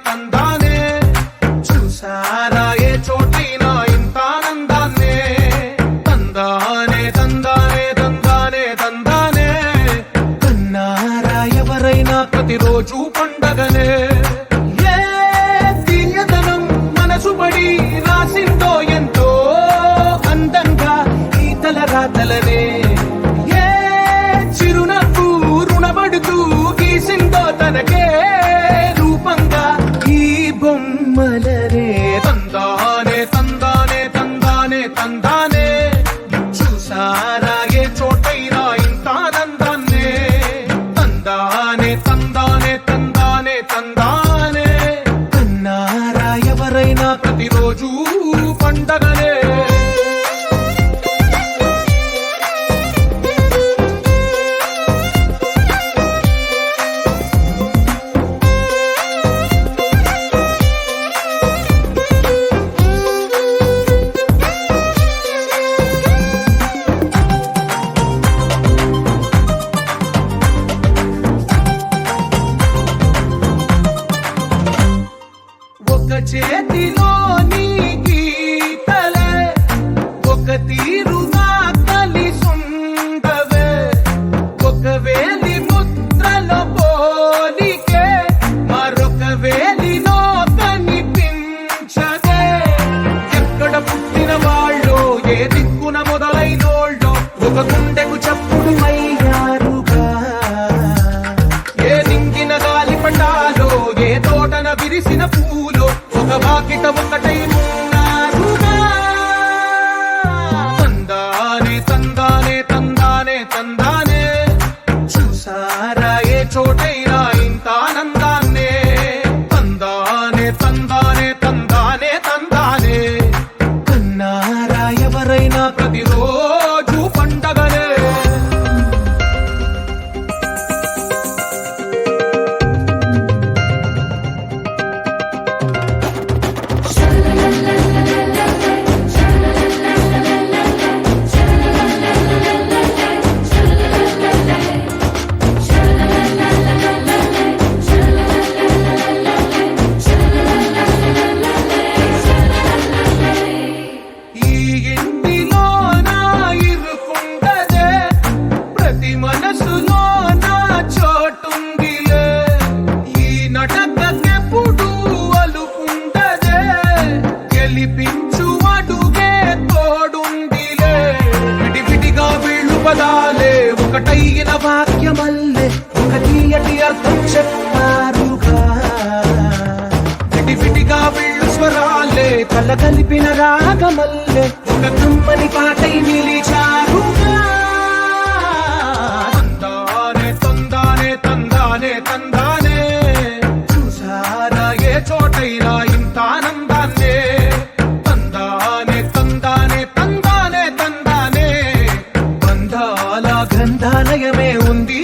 తందానే చూసారా ఏ చోటైనా ఇంత ఆనందాన్నే తందానే తందానే తందానే తందానే కన్నారా ఎవరైనా ప్రతిరోజు పండగనే ఏ తీయదనం మనసు పడి రాసిందో ఎంతో అందంగా ఈ తలరాతలనే ఏ చిరునవ్వు రుణపడుతూ గీసిందో తనకే రూపంగా ఈ బొమ్మలనే తందానే తందానే తందానే తందానే చూసారా ఏ చోటైనా ఇంత ఆనందాన్నే తందానే తందానే తందానే తందానే కన్నారా ఎవరైనా ప్రతిరోజు పండగనే ఒక చేతిలో నీ గీతలే ఒక తీరుగా కలిసుండవే ఒక వేలి ముద్రలో పోలికే మరొక వేలిలో కనిపించదే ఎక్కడ పుట్టిన వాళ్ళో ఏ దిక్కున మొదలైనోళ్ళో ఒక గుండెకు చప్పుడు అయ్యారుగా ఏ నింగిన గాలి పండాలో ఏ తోటన విరిసిన పూలో ఒక వాకిట ఒకటై ఉన్నారుగా తందానే తందానే తందానే తందానే చూసారా ఏ చోటైనా ఇంత ఆనందాన్నే తందానే తందానే తందానే తందానే కన్నారా ఎవరైనా ప్రతిరోజు పండగనే ఈ ఇంటిలో నా ఇరుకుండదే ప్రతి మనసులో నా చోటుందిలే ఈ నటకెప్పుడు అలుకుండదే గెలిపించు అడుగే తోడుందిలే విడివిడిగా వీళ్ళు పదాలే ఒకటైన వాక్యమల్లే ఒక తీయటి అర్థం చెప్పారుగా విడివిడిగా వీళ్ళు స్వరాలే కల కలిపిన రాగమల్లే ఒక కమ్మని పాటై నిలిచారుగా తందానే తందానే తందానే తందానే చూసారా ఏ చోటైనా ఇంత ఆనందాన్నే తందానే తందానే తందానే తందానే బంధాల గ్రంథాలయమే ఉంది